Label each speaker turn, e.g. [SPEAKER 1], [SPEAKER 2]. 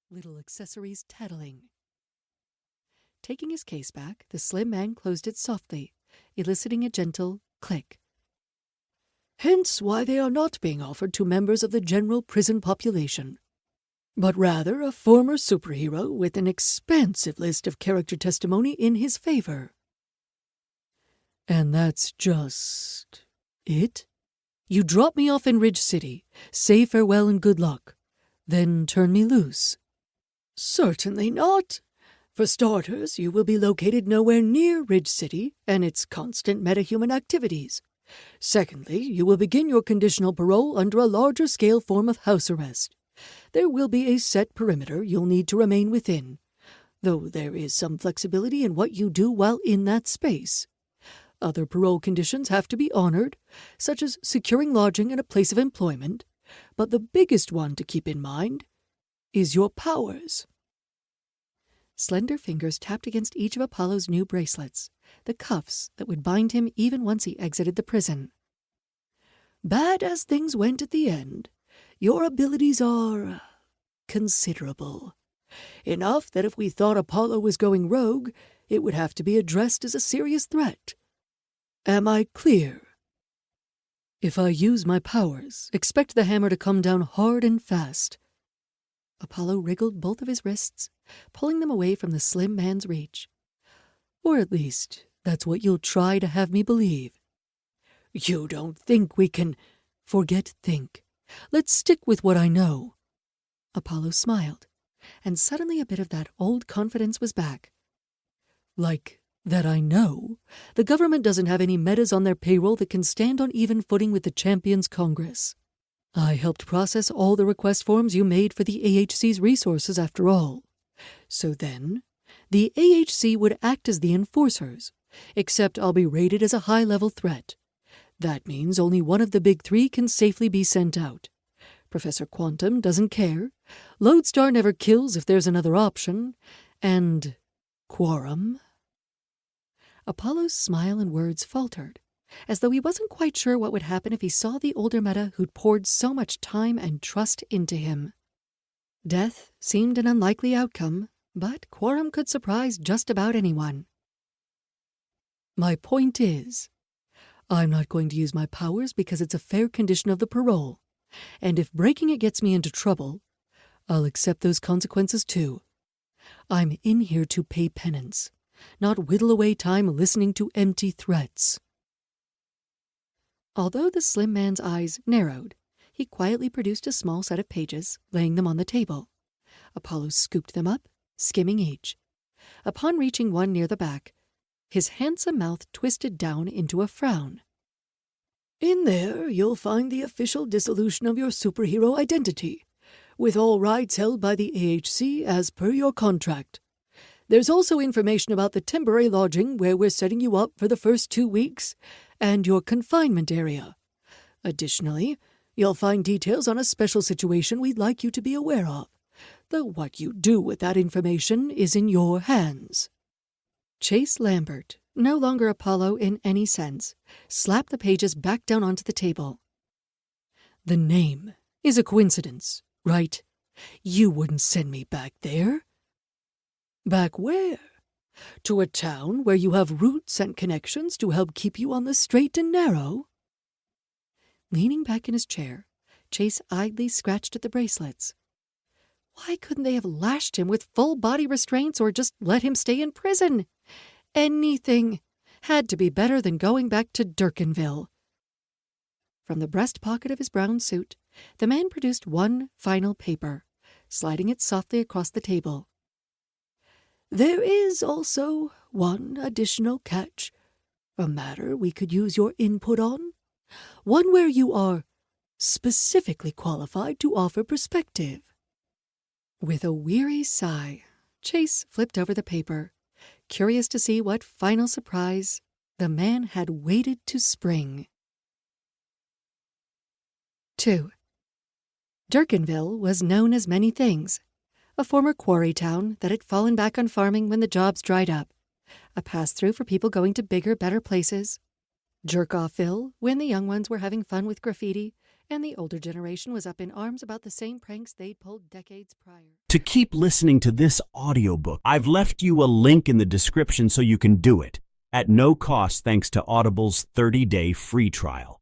[SPEAKER 1] little accessories tattling. Taking his case back, the slim man closed it softly, eliciting a gentle click. Hence why they are not being offered to members of the general prison population, but rather a former superhero with an expansive list of character testimony in his favor. And that's just it? You drop me off in Ridge City, say farewell and good luck, then turn me loose? Certainly not. For starters, you will be located nowhere near Ridge City and its constant metahuman activities. Secondly, you will begin your conditional parole under a larger-scale form of house arrest. There will be a set perimeter you'll need to remain within, though there is some flexibility in what you do while in that space. Other parole conditions have to be honored, such as securing lodging and a place of employment, but the biggest one to keep in mind is your powers. Slender fingers tapped against each of Apollo's new bracelets, the cuffs that would bind him even once he exited the prison. Bad as things went at the end, your abilities are considerable. Enough that if we thought Apollo was going rogue, it would have to be addressed as a serious threat. Am I clear? If I use my powers, expect the hammer to come down hard and fast. Apollo wriggled both of his wrists, pulling them away from the slim man's reach. Or at least, that's what you'll try to have me believe. You don't think we can... Forget think. Let's stick with what I know. Apollo smiled, and suddenly a bit of that old confidence was back. Like that I know, the government doesn't have any metas on their payroll that can stand on even footing with the Champions Congress. I helped process all the request forms you made for the AHC's resources after all. So then, the AHC would act as the enforcers, except I'll be rated as a high-level threat. That means only one of the big three can safely be sent out. Professor Quantum doesn't care, Lodestar never kills if there's another option, and Quorum. Apollo's smile and words faltered, as though he wasn't quite sure what would happen if he saw the older meta who'd poured so much time and trust into him. Death seemed an unlikely outcome, but Quorum could surprise just about anyone. My point is, I'm not going to use my powers because it's a fair condition of the parole, and if breaking it gets me into trouble, I'll accept those consequences too. I'm in here to pay penance, not whittle away time listening to empty threats. Although the slim man's eyes narrowed, he quietly produced a small set of pages, laying them on the table. Apollo scooped them up, skimming each. Upon reaching one near the back, his handsome mouth twisted down into a frown. In there, you'll find the official dissolution of your superhero identity, with all rights held by the AHC as per your contract. There's also information about the temporary lodging where we're setting you up for the first 2 weeks, and your confinement area. Additionally, you'll find details on a special situation we'd like you to be aware of, though what you do with that information is in your hands. Chase Lambert, no longer Apollo in any sense, slapped the pages back down onto the table. The name is a coincidence, right? You wouldn't send me back there. Back where? To a town where you have roots and connections to help keep you on the straight and narrow? Leaning back in his chair, Chase idly scratched at the bracelets. Why couldn't they have lashed him with full-body restraints or just let him stay in prison? Anything had to be better than going back to Durkinville. From the breast pocket of his brown suit, the man produced one final paper, sliding it softly across the table. There is also one additional catch, a matter we could use your input on, one where you are specifically qualified to offer perspective. With a weary sigh, Chase flipped over the paper, curious to see what final surprise the man had waited to spring. 2. Durkinville was known as many things. A former quarry town that had fallen back on farming when the jobs dried up, a pass-through for people going to bigger, better places, Jerk-Offville when the young ones were having fun with graffiti, And the older generation was up in arms about the same pranks they'd pulled decades prior.
[SPEAKER 2] To keep listening to this audiobook, I've left you a link in the description so you can do it, at no cost thanks to Audible's 30-day free trial.